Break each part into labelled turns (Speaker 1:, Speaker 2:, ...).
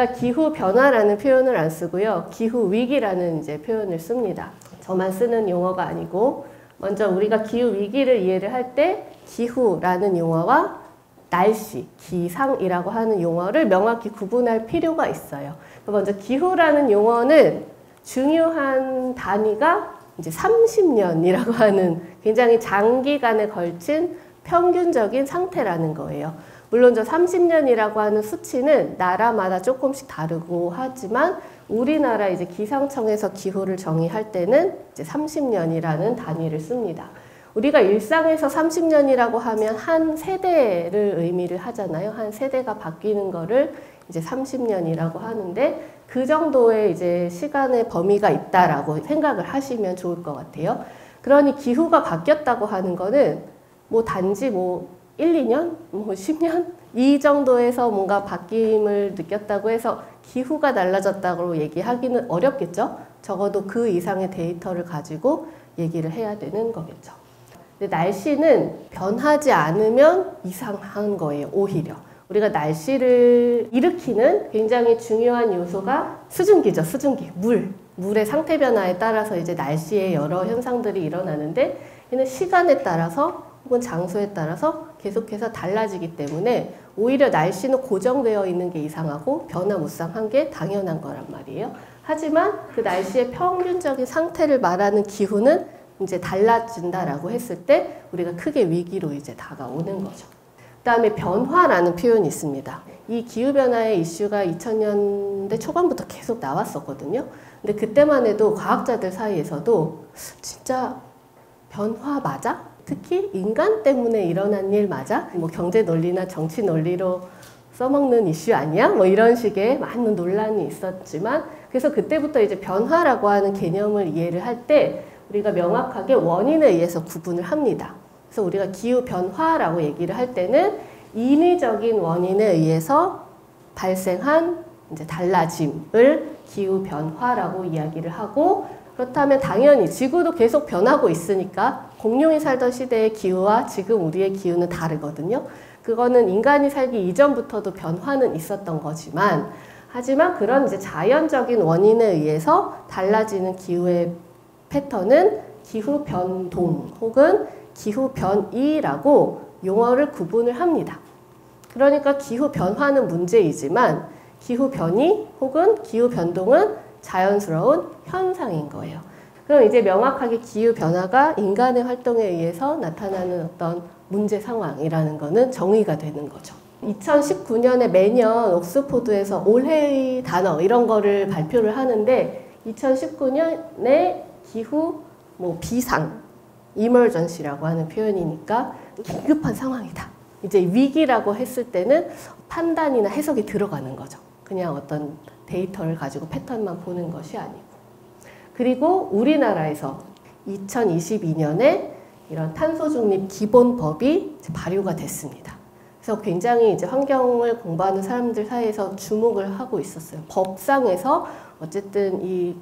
Speaker 1: 우리가 기후 변화라는 표현을 안 쓰고요. 기후 위기라는 이제 표현을 씁니다. 저만 쓰는 용어가 아니고 먼저 우리가 기후 위기를 이해를 할 때 기후라는 용어와 날씨, 기상이라고 하는 용어를 명확히 구분할 필요가 있어요. 먼저 기후라는 용어는 중요한 단위가 이제 30년이라고 하는 굉장히 장기간에 걸친 평균적인 상태라는 거예요. 물론 저 30년이라고 하는 수치는 나라마다 조금씩 다르고 하지만 우리나라 이제 기상청에서 기후를 정의할 때는 이제 30년이라는 단위를 씁니다. 우리가 일상에서 30년이라고 하면 한 세대를 의미를 하잖아요. 한 세대가 바뀌는 거를 이제 30년이라고 하는데 그 정도의 이제 시간의 범위가 있다라고 생각을 하시면 좋을 것 같아요. 그러니 기후가 바뀌었다고 하는 거는 뭐 단지 뭐 1, 2년, 뭐 10년 이 정도에서 뭔가 바뀜을 느꼈다고 해서 기후가 달라졌다고 얘기하기는 어렵겠죠. 적어도 그 이상의 데이터를 가지고 얘기를 해야 되는 거겠죠. 근데 날씨는 변하지 않으면 이상한 거예요. 오히려. 우리가 날씨를 일으키는 굉장히 중요한 요소가 수증기죠. 수증기. 물의 상태 변화에 따라서 이제 날씨의 여러 현상들이 일어나는데 얘는 시간에 따라서 혹은 장소에 따라서 계속해서 달라지기 때문에 오히려 날씨는 고정되어 있는 게 이상하고 변화무쌍한 게 당연한 거란 말이에요. 하지만 그 날씨의 평균적인 상태를 말하는 기후는 이제 달라진다라고 했을 때 우리가 크게 위기로 이제 다가오는 거죠. 그 다음에 변화라는 표현이 있습니다. 이 기후변화의 이슈가 2000년대 초반부터 계속 나왔었거든요. 근데 그때만 해도 과학자들 사이에서도 진짜 변화 맞아? 특히 인간 때문에 일어난 일 맞아? 뭐 경제 논리나 정치 논리로 써먹는 이슈 아니야? 뭐 이런 식의 많은 논란이 있었지만 그래서 그때부터 이제 변화라고 하는 개념을 이해를 할 때 우리가 명확하게 원인에 의해서 구분을 합니다. 그래서 우리가 기후 변화라고 얘기를 할 때는 인위적인 원인에 의해서 발생한 이제 달라짐을 기후 변화라고 이야기를 하고 그렇다면 당연히 지구도 계속 변하고 있으니까 공룡이 살던 시대의 기후와 지금 우리의 기후는 다르거든요. 그거는 인간이 살기 이전부터도 변화는 있었던 거지만 하지만 그런 이제 자연적인 원인에 의해서 달라지는 기후의 패턴은 기후 변동 혹은 기후 변이라고 용어를 구분을 합니다. 그러니까 기후 변화는 문제이지만 기후 변이 혹은 기후 변동은 자연스러운 현상인 거예요. 그럼 이제 명확하게 기후 변화가 인간의 활동에 의해서 나타나는 어떤 문제 상황이라는 거는 정의가 되는 거죠. 2019년에 매년 옥스포드에서 올해의 단어 이런 거를 발표를 하는데 2019년에 기후 뭐 비상, emergency라고 하는 표현이니까 긴급한 상황이다. 이제 위기라고 했을 때는 판단이나 해석이 들어가는 거죠. 그냥 어떤 데이터를 가지고 패턴만 보는 것이 아니고. 그리고 우리나라에서 2022년에 이런 탄소 중립 기본법이 발효가 됐습니다. 그래서 굉장히 이제 환경을 공부하는 사람들 사이에서 주목을 하고 있었어요. 법상에서 어쨌든 이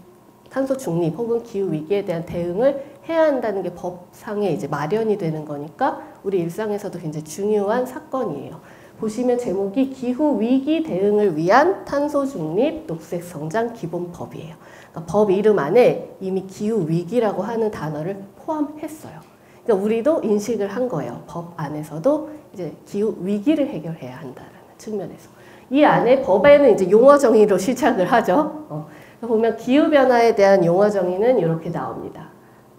Speaker 1: 탄소 중립 혹은 기후 위기에 대한 대응을 해야 한다는 게 법상에 이제 마련이 되는 거니까 우리 일상에서도 굉장히 중요한 사건이에요. 보시면 제목이 기후 위기 대응을 위한 탄소 중립 녹색 성장 기본법이에요. 그러니까 법 이름 안에 이미 기후 위기라고 하는 단어를 포함했어요. 그러니까 우리도 인식을 한 거예요. 법 안에서도 이제 기후 위기를 해결해야 한다는 측면에서. 이 안에 법에는 이제 용어 정의로 시작을 하죠. 보면 기후 변화에 대한 용어 정의는 이렇게 나옵니다.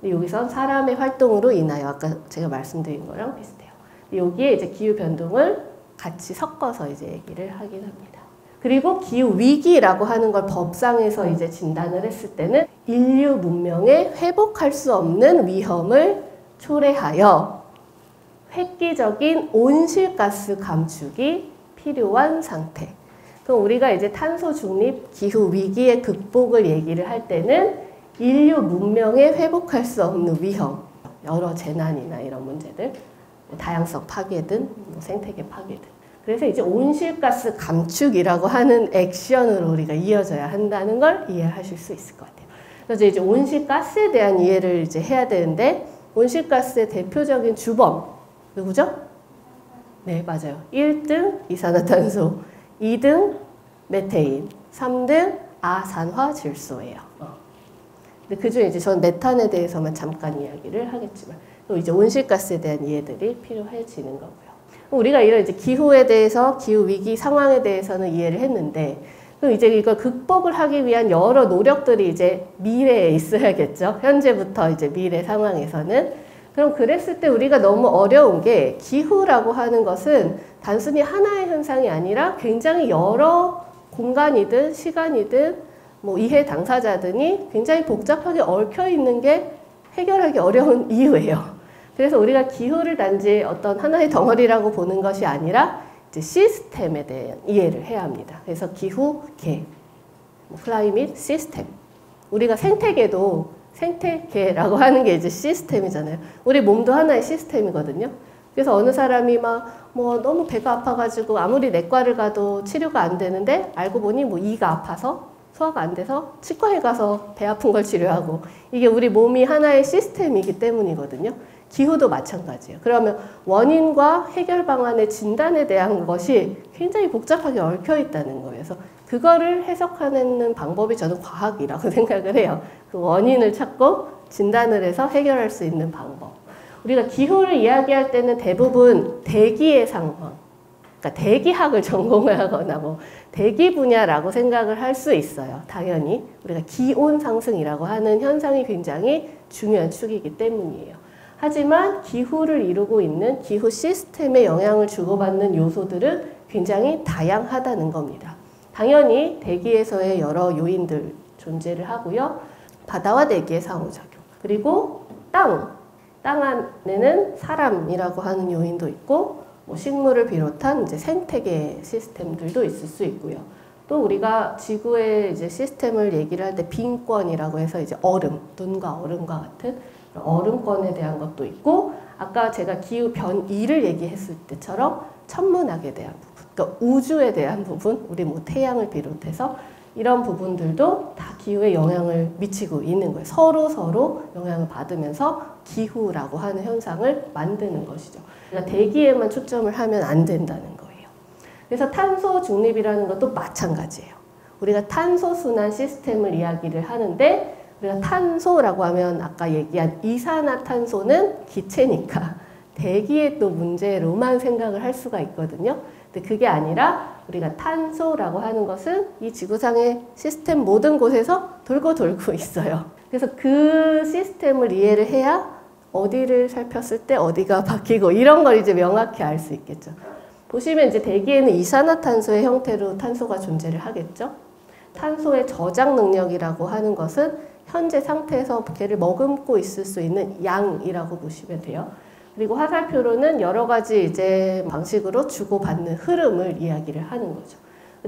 Speaker 1: 여기서 사람의 활동으로 인하여 아까 제가 말씀드린 거랑 비슷해요. 여기에 이제 기후 변동을 같이 섞어서 이제 얘기를 하긴 합니다. 그리고 기후 위기라고 하는 걸 법상에서 이제 진단을 했을 때는 인류 문명에 회복할 수 없는 위험을 초래하여 획기적인 온실가스 감축이 필요한 상태. 그럼 우리가 이제 탄소 중립 기후 위기의 극복을 얘기를 할 때는 인류 문명에 회복할 수 없는 위험, 여러 재난이나 이런 문제들, 다양성 파괴든 생태계 파괴든. 그래서 이제 온실가스 감축이라고 하는 액션으로 우리가 이어져야 한다는 걸 이해하실 수 있을 것 같아요. 그래서 이제 온실가스에 대한 이해를 이제 해야 되는데 온실가스의 대표적인 주범 누구죠? 네, 맞아요. 1등 이산화탄소, 2등 메테인, 3등 아산화질소예요. 근데 그중에 이제 전 메탄에 대해서만 잠깐 이야기를 하겠지만 또 이제 온실가스에 대한 이해들이 필요해지는 거고요. 우리가 이런 이제 기후에 대해서 기후 위기 상황에 대해서는 이해를 했는데 그럼 이제 이걸 극복을 하기 위한 여러 노력들이 이제 미래에 있어야겠죠. 현재부터 이제 미래 상황에서는. 그럼 그랬을 때 우리가 너무 어려운 게 기후라고 하는 것은 단순히 하나의 현상이 아니라 굉장히 여러 공간이든 시간이든 뭐 이해 당사자들이 굉장히 복잡하게 얽혀 있는 게 해결하기 어려운 이유예요. 그래서 우리가 기후를 단지 어떤 하나의 덩어리라고 보는 것이 아니라 이제 시스템에 대한 이해를 해야 합니다. 그래서 기후계, 클라이밋 시스템. 우리가 생태계도 생태계라고 하는 게 이제 시스템이잖아요. 우리 몸도 하나의 시스템이거든요. 그래서 어느 사람이 막 뭐 너무 배가 아파가지고 아무리 내과를 가도 치료가 안 되는데 알고 보니 뭐 이가 아파서 소화가 안 돼서 치과에 가서 배 아픈 걸 치료하고 이게 우리 몸이 하나의 시스템이기 때문이거든요. 기후도 마찬가지예요. 그러면 원인과 해결 방안의 진단에 대한 것이 굉장히 복잡하게 얽혀 있다는 거예요. 그래서 그거를 해석하는 방법이 저는 과학이라고 생각을 해요. 그 원인을 찾고 진단을 해서 해결할 수 있는 방법. 우리가 기후를 이야기할 때는 대부분 대기의 상황, 그러니까 대기학을 전공을 하거나 뭐 대기 분야라고 생각을 할 수 있어요. 당연히 우리가 기온 상승이라고 하는 현상이 굉장히 중요한 축이기 때문이에요. 하지만 기후를 이루고 있는 기후 시스템에 영향을 주고받는 요소들은 굉장히 다양하다는 겁니다. 당연히 대기에서의 여러 요인들 존재를 하고요. 바다와 대기의 상호작용. 그리고 땅 안에는 사람이라고 하는 요인도 있고 뭐 식물을 비롯한 이제 생태계 시스템들도 있을 수 있고요. 또 우리가 지구의 이제 시스템을 얘기를 할 때 빙권이라고 해서 이제 얼음, 눈과 얼음과 같은 얼음권에 대한 것도 있고 아까 제가 기후 변이를 얘기했을 때처럼 천문학에 대한 부분, 그러니까 우주에 대한 부분, 우리 뭐 태양을 비롯해서 이런 부분들도 다 기후에 영향을 미치고 있는 거예요. 서로 영향을 받으면서 기후라고 하는 현상을 만드는 것이죠. 그러니까 대기에만 초점을 하면 안 된다는 거예요. 그래서 탄소 중립이라는 것도 마찬가지예요. 우리가 탄소 순환 시스템을 이야기를 하는데 우리가 탄소라고 하면 아까 얘기한 이산화탄소는 기체니까 대기의 또 문제로만 생각을 할 수가 있거든요. 근데 그게 아니라 우리가 탄소라고 하는 것은 이 지구상의 시스템 모든 곳에서 돌고 있어요. 그래서 그 시스템을 이해를 해야 어디를 살폈을 때 어디가 바뀌고 이런 걸 이제 명확히 알 수 있겠죠. 보시면 이제 대기에는 이산화탄소의 형태로 탄소가 존재를 하겠죠. 탄소의 저장 능력이라고 하는 것은 현재 상태에서 걔를 머금고 있을 수 있는 양이라고 보시면 돼요. 그리고 화살표로는 여러 가지 이제 방식으로 주고받는 흐름을 이야기를 하는 거죠.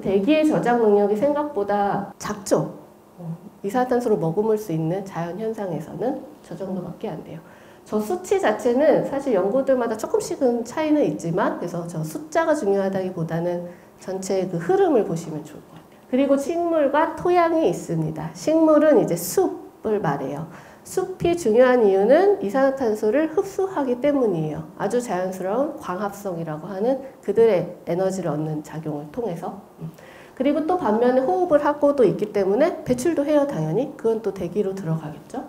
Speaker 1: 대기의 저장 능력이 생각보다 작죠. 이산화탄소를 머금을 수 있는 자연 현상에서는 저 정도밖에 안 돼요. 저 수치 자체는 사실 연구들마다 조금씩은 차이는 있지만 그래서 저 숫자가 중요하다기보다는 전체의 그 흐름을 보시면 좋을 것 같아요. 그리고 식물과 토양이 있습니다. 식물은 이제 숲을 말해요. 숲이 중요한 이유는 이산화탄소를 흡수하기 때문이에요. 아주 자연스러운 광합성이라고 하는 그들의 에너지를 얻는 작용을 통해서. 그리고 또 반면에 호흡을 하고도 있기 때문에 배출도 해요, 당연히. 그건 또 대기로 들어가겠죠.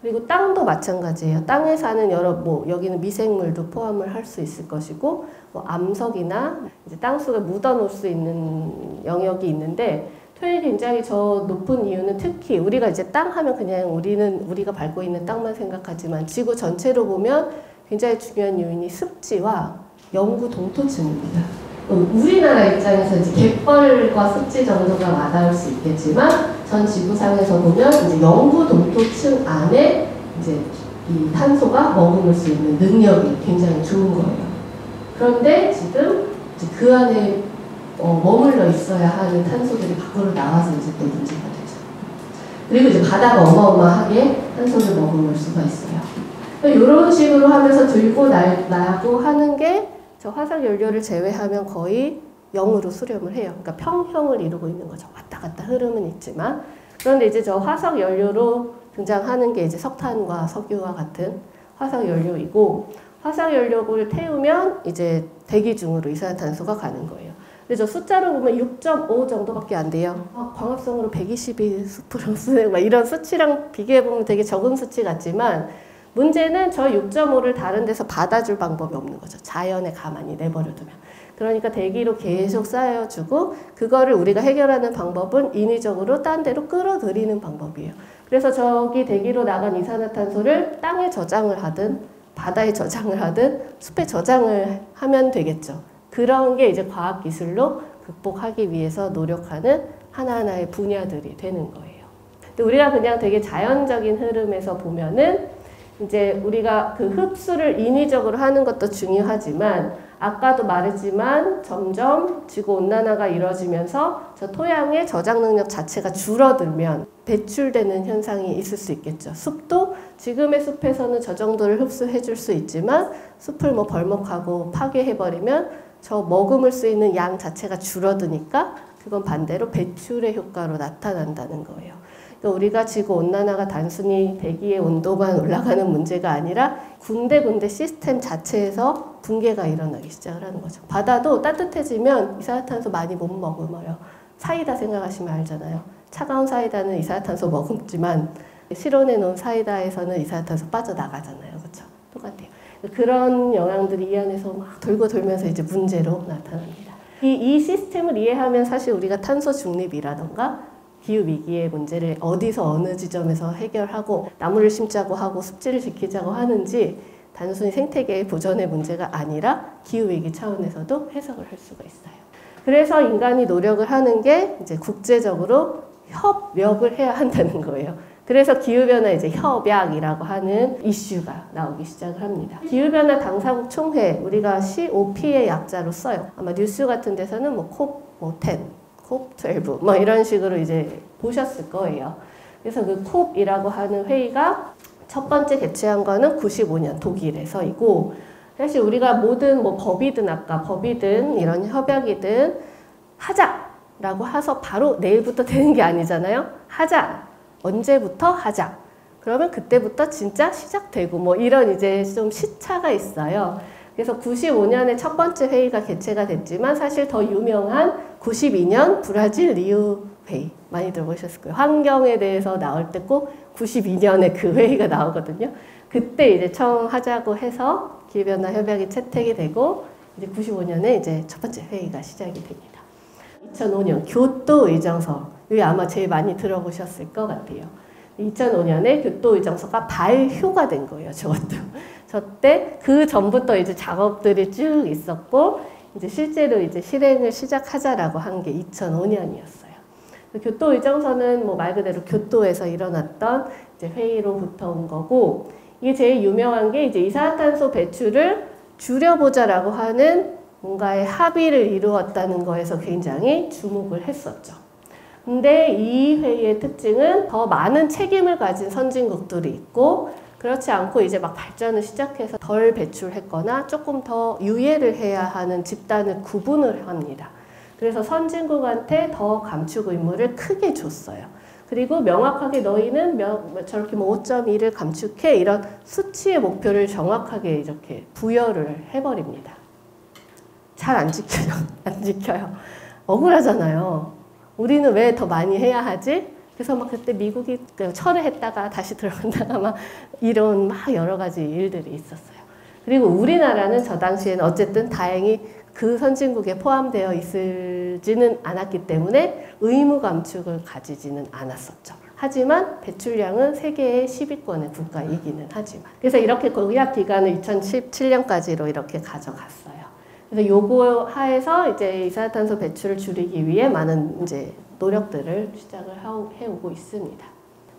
Speaker 1: 그리고 땅도 마찬가지예요. 땅에 사는 여러 뭐 여기는 미생물도 포함을 할 수 있을 것이고 뭐 암석이나 이제 땅 속에 묻어 놓을 수 있는 영역이 있는데 토양이 굉장히 저 높은 이유는 특히 우리가 이제 땅 하면 그냥 우리가 밟고 있는 땅만 생각하지만 지구 전체로 보면 굉장히 중요한 요인이 습지와 영구 동토층입니다. 우리나라 입장에서 이제 갯벌과 습지 정도가 와닿을 수 있겠지만 전 지구상에서 보면 이제 영구 동토층 안에 이제 이 탄소가 머금을 수 있는 능력이 굉장히 좋은 거예요. 그런데 지금 이제 그 안에 머물러 있어야 하는 탄소들이 밖으로 나와서 이제 또 문제가 되죠. 그리고 이제 바다가 어마어마하게 탄소를 머금을 수가 있어요. 이런 식으로 하면서 들고 나고 하는 게 저 화석 연료를 제외하면 거의 0으로 수렴을 해요. 그러니까 평형을 이루고 있는 거죠. 왔다 갔다 흐름은 있지만. 그런데 이제 저 화석 연료로 등장하는 게 이제 석탄과 석유와 같은 화석 연료이고 화석 연료를 태우면 이제 대기 중으로 이산화탄소가 가는 거예요. 근데 저 숫자로 보면 6.5 정도밖에 안 돼요. 광합성으로 120이 수프로 쓰는 막 이런 수치랑 비교해보면 되게 적은 수치 같지만 문제는 저 6.5를 다른 데서 받아줄 방법이 없는 거죠. 자연에 가만히 내버려두면. 그러니까 대기로 계속 쌓여주고 그거를 우리가 해결하는 방법은 인위적으로 딴 데로 끌어들이는 방법이에요. 그래서 저기 대기로 나간 이산화탄소를 땅에 저장을 하든 바다에 저장을 하든 숲에 저장을 하면 되겠죠. 그런 게 이제 과학기술로 극복하기 위해서 노력하는 하나하나의 분야들이 되는 거예요. 근데 우리가 그냥 되게 자연적인 흐름에서 보면은 이제 우리가 그 흡수를 인위적으로 하는 것도 중요하지만 아까도 말했지만 점점 지구온난화가 이루어지면서 저 토양의 저장 능력 자체가 줄어들면 배출되는 현상이 있을 수 있겠죠. 숲도 지금의 숲에서는 저 정도를 흡수해 줄 수 있지만 숲을 뭐 벌목하고 파괴해버리면 저 머금을 수 있는 양 자체가 줄어드니까 그건 반대로 배출의 효과로 나타난다는 거예요. 그러니까 우리가 지구온난화가 단순히 대기의 온도만 올라가는 문제가 아니라 군데군데 시스템 자체에서 붕괴가 일어나기 시작을 하는 거죠. 바다도 따뜻해지면 이산화탄소 많이 못 머금어요. 사이다 생각하시면 알잖아요. 차가운 사이다는 이산화탄소 머금지만 실온에 놓은 사이다에서는 이산화탄소 빠져나가잖아요. 그렇죠? 똑같아요. 그런 영향들이 이 안에서 막 돌고 돌면서 이제 문제로 나타납니다. 이 시스템을 이해하면 사실 우리가 탄소 중립이라던가 기후위기의 문제를 어디서 어느 지점에서 해결하고 나무를 심자고 하고 습지를 지키자고 하는지 단순히 생태계의 보존의 문제가 아니라 기후위기 차원에서도 해석을 할 수가 있어요. 그래서 인간이 노력을 하는 게 이제 국제적으로 협력을 해야 한다는 거예요. 그래서 기후변화 이제 협약이라고 하는 이슈가 나오기 시작을 합니다. 기후변화 당사국 총회, 우리가 COP의 약자로 써요. 아마 뉴스 같은 데서는 뭐 COP10, COP12 뭐 이런 식으로 이제 보셨을 거예요. 그래서 그 COP이라고 하는 회의가 첫 번째 개최한 거는 95년 독일에서이고 사실 우리가 모든 뭐 법이든 아까 법이든 이런 협약이든 하자라고 해서 바로 내일부터 되는 게 아니잖아요. 하자. 언제부터 하자. 그러면 그때부터 진짜 시작되고 뭐 이런 이제 좀 시차가 있어요. 그래서 95년에 첫 번째 회의가 개최가 됐지만 사실 더 유명한 92년 브라질 리우 회의 많이 들어보셨을 거예요. 환경에 대해서 나올 때 꼭 92년에 그 회의가 나오거든요. 그때 이제 처음 하자고 해서 기후변화 협약이 채택이 되고 이제 95년에 이제 첫 번째 회의가 시작이 됩니다. 2005년 교토 의정서 이게 아마 제일 많이 들어보셨을 것 같아요. 2005년에 교토 의정서가 발효가 된 거예요. 저것도. 저때 그 전부터 이제 작업들이 쭉 있었고 이제 실제로 이제 실행을 시작하자라고 한 게 2005년이었어요. 교토 의정서는 뭐 말 그대로 교토에서 일어났던 이제 회의로부터 온 거고 이게 제일 유명한 게 이제 이산화탄소 배출을 줄여보자라고 하는 뭔가의 합의를 이루었다는 거에서 굉장히 주목을 했었죠. 근데 이 회의의 특징은 더 많은 책임을 가진 선진국들이 있고 그렇지 않고 이제 막 발전을 시작해서 덜 배출했거나 조금 더 유예를 해야 하는 집단을 구분을 합니다. 그래서 선진국한테 더 감축 의무를 크게 줬어요. 그리고 명확하게 너희는 저렇게 뭐 5.1을 감축해 이런 수치의 목표를 정확하게 이렇게 부여를 해버립니다. 잘 안 지켜요. 안 지켜요. 억울하잖아요. 우리는 왜 더 많이 해야 하지? 그래서 막 그때 미국이 철회했다가 다시 들어간다가 막 이런 막 여러 가지 일들이 있었어요. 그리고 우리나라는 저 당시에는 어쨌든 다행히 그 선진국에 포함되어 있지는 않았기 때문에 의무 감축을 가지지는 않았었죠. 하지만 배출량은 세계의 10위권의 국가이기는 하지만. 그래서 이렇게 공약 기간을 2017년까지로 이렇게 가져갔어요. 그래서 요거 하에서 이제 이산화탄소 배출을 줄이기 위해 많은 이제 노력들을 시작을 해오고 있습니다.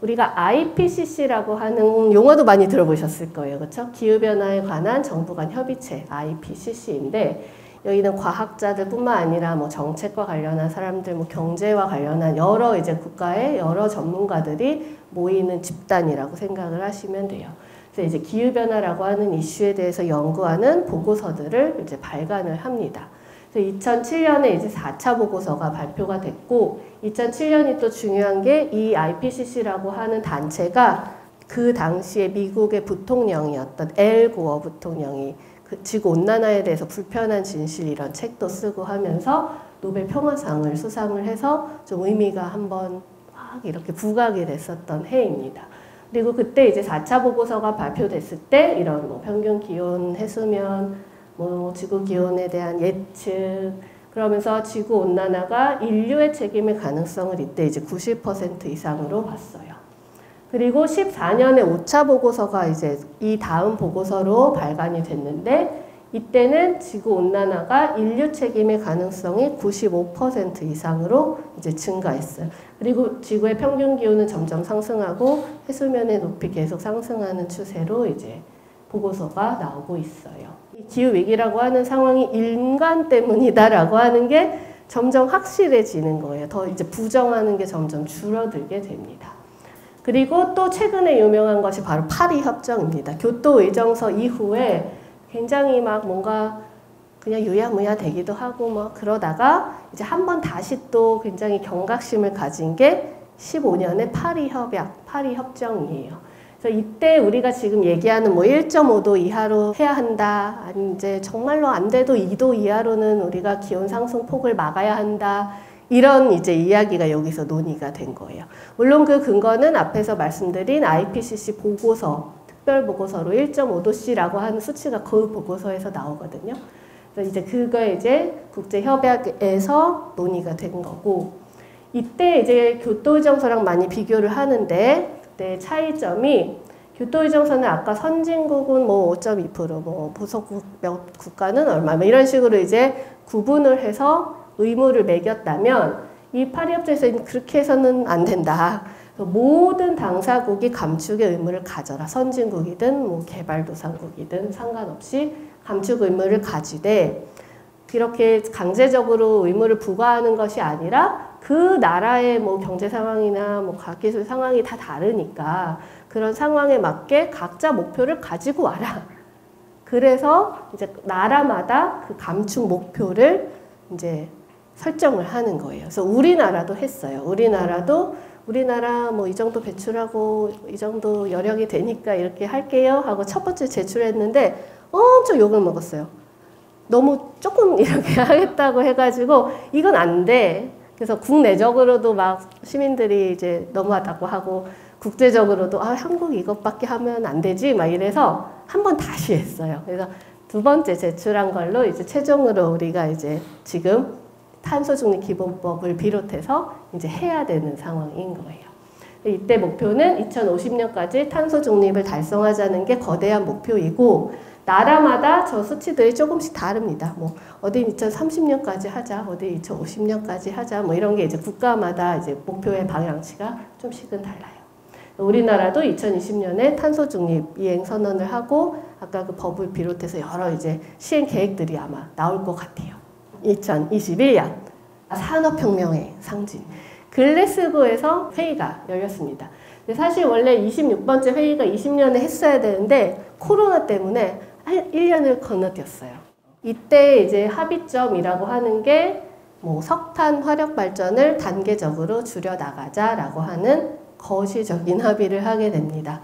Speaker 1: 우리가 IPCC라고 하는 용어도 많이 들어보셨을 거예요. 그렇죠? 기후변화에 관한 정부 간 협의체 IPCC인데 여기는 과학자들 뿐만 아니라 뭐 정책과 관련한 사람들, 뭐 경제와 관련한 여러 이제 국가의 여러 전문가들이 모이는 집단이라고 생각을 하시면 돼요. 그래서 이제 기후변화라고 하는 이슈에 대해서 연구하는 보고서들을 이제 발간을 합니다. 그래서 2007년에 이제 4차 보고서가 발표가 됐고, 2007년이 또 중요한 게 이 IPCC라고 하는 단체가 그 당시에 미국의 부통령이었던 엘 고어 부통령이 그 지구온난화에 대해서 불편한 진실 이런 책도 쓰고 하면서 노벨 평화상을 수상을 해서 좀 의미가 한번 확 이렇게 부각이 됐었던 해입니다. 그리고 그때 이제 4차 보고서가 발표됐을 때 이런 뭐 평균 기온, 해수면, 뭐 지구 기온에 대한 예측, 그러면서 지구 온난화가 인류의 책임의 가능성을 이때 이제 90% 이상으로 봤어요. 그리고 14년에 5차 보고서가 이제 이 다음 보고서로 발간이 됐는데 이때는 지구 온난화가 인류 책임의 가능성이 95% 이상으로 이제 증가했어요. 그리고 지구의 평균 기온은 점점 상승하고 해수면의 높이 계속 상승하는 추세로 이제 보고서가 나오고 있어요. 이 기후 위기라고 하는 상황이 인간 때문이다라고 하는 게 점점 확실해지는 거예요. 더 이제 부정하는 게 점점 줄어들게 됩니다. 그리고 또 최근에 유명한 것이 바로 파리 협정입니다. 교토 의정서 이후에 굉장히 막 뭔가 그냥 유야무야 되기도 하고 뭐 그러다가 이제 한번 다시 또 굉장히 경각심을 가진 게 15년의 파리 협정이에요. 그래서 이때 우리가 지금 얘기하는 뭐 1.5도 이하로 해야 한다. 아니 이제 정말로 안 돼도 2도 이하로는 우리가 기온 상승 폭을 막아야 한다. 이런 이제 이야기가 여기서 논의가 된 거예요. 물론 그 근거는 앞에서 말씀드린 IPCC 보고서, 특별 보고서로 1.5도씨라고 하는 수치가 그 보고서에서 나오거든요. 그래서 이제 그거 이제 국제협약에서 논의가 된 거고, 이때 이제 교토의정서랑 많이 비교를 하는데, 그때 차이점이 교토의정서는 아까 선진국은 뭐 5.2%, 뭐 보석국 몇 국가는 얼마, 뭐 이런 식으로 이제 구분을 해서 의무를 매겼다면 이 파리협정에서는 그렇게 해서는 안 된다. 모든 당사국이 감축의 의무를 가져라. 선진국이든 뭐 개발도상국이든 상관없이 감축 의무를 가지되 그렇게 강제적으로 의무를 부과하는 것이 아니라 그 나라의 뭐 경제 상황이나 뭐 과학기술 상황이 다 다르니까 그런 상황에 맞게 각자 목표를 가지고 와라. 그래서 이제 나라마다 그 감축 목표를 이제 설정을 하는 거예요. 그래서 우리나라도 했어요. 우리나라 뭐 이 정도 배출하고 이 정도 여력이 되니까 이렇게 할게요 하고 첫 번째 제출했는데 엄청 욕을 먹었어요. 너무 조금 이렇게 하겠다고 해가지고 이건 안 돼. 그래서 국내적으로도 막 시민들이 이제 너무하다고 하고 국제적으로도 한국 이것밖에 하면 안 되지 막 이래서 한 번 다시 했어요. 그래서 두 번째 제출한 걸로 이제 최종으로 우리가 이제 지금 탄소중립 기본법을 비롯해서 이제 해야 되는 상황인 거예요. 이때 목표는 2050년까지 탄소중립을 달성하자는 게 거대한 목표이고 나라마다 저 수치들이 조금씩 다릅니다. 뭐 어디 2030년까지 하자, 어디 2050년까지 하자, 뭐 이런 게 이제 국가마다 이제 목표의 방향치가 좀씩은 달라요. 우리나라도 2020년에 탄소중립 이행 선언을 하고 아까 그 법을 비롯해서 여러 이제 시행 계획들이 아마 나올 것 같아요. 2021년 산업혁명의 상징 글래스고에서 회의가 열렸습니다. 근데 사실 원래 26번째 회의가 20년에 했어야 되는데 코로나 때문에 1년을 건너뛰었어요. 이때 이제 합의점이라고 하는 게 뭐 석탄 화력 발전을 단계적으로 줄여 나가자라고 하는 거시적인 합의를 하게 됩니다.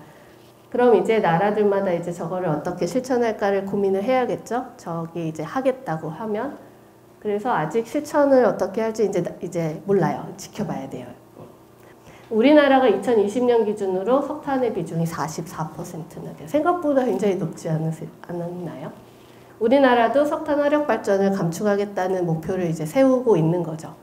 Speaker 1: 그럼 이제 나라들마다 이제 저거를 어떻게 실천할까를 고민을 해야겠죠. 저기 이제 하겠다고 하면. 그래서 아직 실천을 어떻게 할지 이제 몰라요. 지켜봐야 돼요. 우리나라가 2020년 기준으로 석탄의 비중이 44%나 돼요. 생각보다 굉장히 높지 않았나요? 우리나라도 석탄 화력 발전을 감축하겠다는 목표를 이제 세우고 있는 거죠.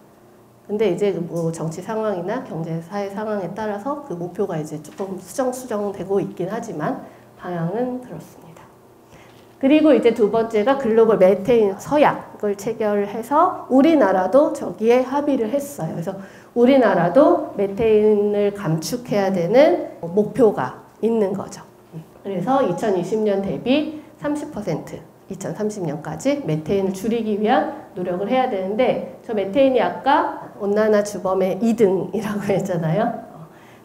Speaker 1: 근데 이제 뭐 정치 상황이나 경제 사회 상황에 따라서 그 목표가 이제 조금 수정되고 있긴 하지만 방향은 그렇습니다. 그리고 이제 두 번째가 글로벌 메테인 서약을 체결해서 우리나라도 저기에 합의를 했어요. 그래서 우리나라도 메테인을 감축해야 되는 목표가 있는 거죠. 그래서 2020년 대비 30% 2030년까지 메테인을 줄이기 위한 노력을 해야 되는데 저 메테인이 아까 온난화 주범의 2등이라고 했잖아요.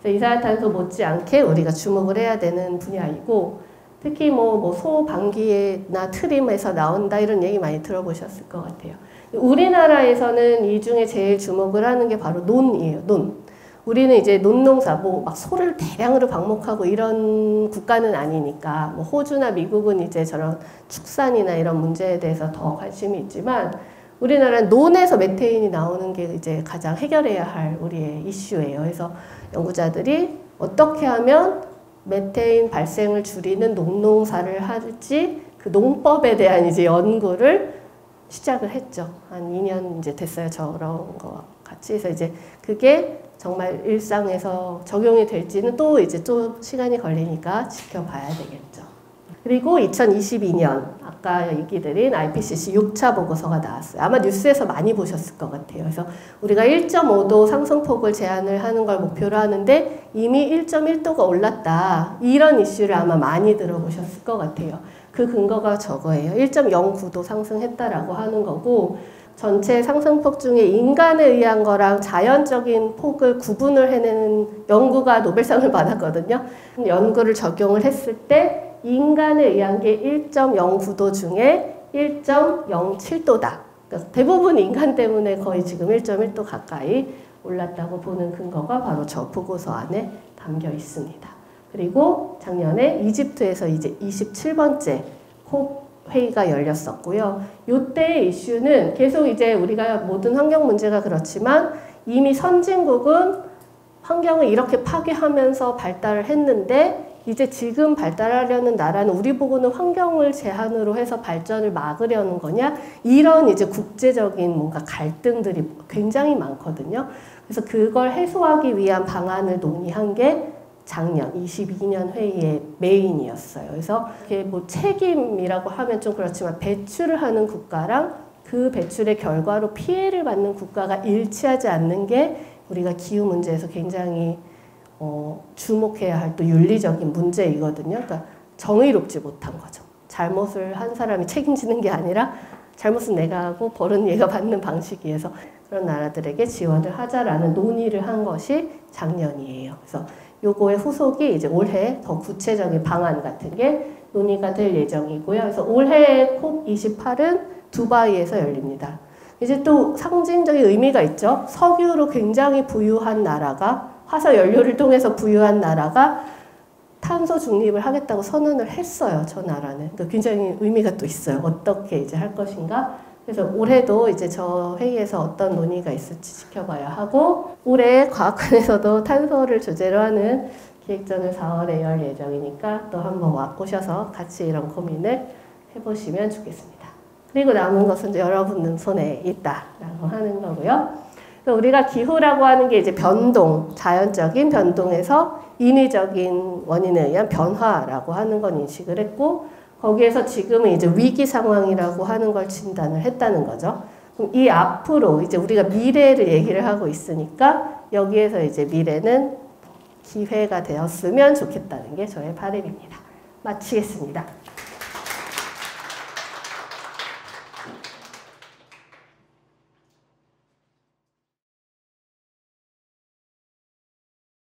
Speaker 1: 그래서 이산화탄소 못지않게 우리가 주목을 해야 되는 분야이고 특히 뭐 소방기나 트림에서 나온다 이런 얘기 많이 들어보셨을 것 같아요. 우리나라에서는 이 중에 제일 주목을 하는 게 바로 논이에요. 논. 우리는 이제 논농사, 막 소를 대량으로 방목하고 이런 국가는 아니니까, 호주나 미국은 이제 저런 축산이나 이런 문제에 대해서 더 관심이 있지만, 우리나라는 논에서 메테인이 나오는 게 이제 가장 해결해야 할 우리의 이슈예요. 그래서 연구자들이 어떻게 하면 메테인 발생을 줄이는 농농사를 할지 그 농법에 대한 이제 연구를 시작을 했죠. 한 2년 이제 됐어요. 저런 거 같이. 그래서 이제 그게 정말 일상에서 적용이 될지는 또 이제 또 시간이 걸리니까 지켜봐야 되겠죠. 그리고 2022년 아까 얘기 드린 IPCC 6차 보고서가 나왔어요. 아마 뉴스에서 많이 보셨을 것 같아요. 그래서 우리가 1.5도 상승폭을 제한을 하는 걸 목표로 하는데 이미 1.1도가 올랐다. 이런 이슈를 아마 많이 들어보셨을 것 같아요. 그 근거가 저거예요. 1.09도 상승했다라고 하는 거고 전체 상승폭 중에 인간에 의한 거랑 자연적인 폭을 구분을 해내는 연구가 노벨상을 받았거든요. 연구를 적용을 했을 때 인간에 의한 게 1.09도 중에 1.07도다. 그러니까 대부분 인간 때문에 거의 지금 1.1도 가까이 올랐다고 보는 근거가 바로 저 보고서 안에 담겨 있습니다. 그리고 작년에 이집트에서 이제 27번째 콥 회의가 열렸었고요. 이때의 이슈는 계속 이제 우리가 모든 환경 문제가 그렇지만 이미 선진국은 환경을 이렇게 파괴하면서 발달을 했는데 이제 지금 발달하려는 나라는 우리 보고는 환경을 제한으로 해서 발전을 막으려는 거냐? 이런 이제 국제적인 뭔가 갈등들이 굉장히 많거든요. 그래서 그걸 해소하기 위한 방안을 논의한 게 작년 22년 회의의 메인이었어요. 그래서 이게 뭐 책임이라고 하면 좀 그렇지만 배출을 하는 국가랑 그 배출의 결과로 피해를 받는 국가가 일치하지 않는 게 우리가 기후 문제에서 굉장히 주목해야 할 또 윤리적인 문제이거든요. 그러니까 정의롭지 못한 거죠. 잘못을 한 사람이 책임지는 게 아니라 잘못은 내가 하고 벌은 얘가 받는 방식이어서 그런 나라들에게 지원을 하자라는 논의를 한 것이 작년이에요. 그래서 요거의 후속이 이제 올해 더 구체적인 방안 같은 게 논의가 될 예정이고요. 그래서 올해 콥28은 두바이에서 열립니다. 이제 또 상징적인 의미가 있죠. 석유로 굉장히 부유한 나라가 화석 연료를 통해서 부유한 나라가 탄소 중립을 하겠다고 선언을 했어요. 저 나라는. 그러니까 굉장히 의미가 또 있어요. 어떻게 이제 할 것인가. 그래서 올해도 이제 저 회의에서 어떤 논의가 있을지 지켜봐야 하고 올해 과학관에서도 탄소를 주제로 하는 기획전을 4월에 열 예정이니까 또 한번 와보셔서 같이 이런 고민을 해보시면 좋겠습니다. 그리고 남은 것은 여러분 손에 있다라고 하는 거고요. 우리가 기후라고 하는 게 이제 변동, 자연적인 변동에서 인위적인 원인에 의한 변화라고 하는 건 인식을 했고 거기에서 지금은 이제 위기 상황이라고 하는 걸 진단을 했다는 거죠. 그럼 이 앞으로 이제 우리가 미래를 얘기를 하고 있으니까 여기에서 이제 미래는 기회가 되었으면 좋겠다는 게 저의 바람입니다. 마치겠습니다.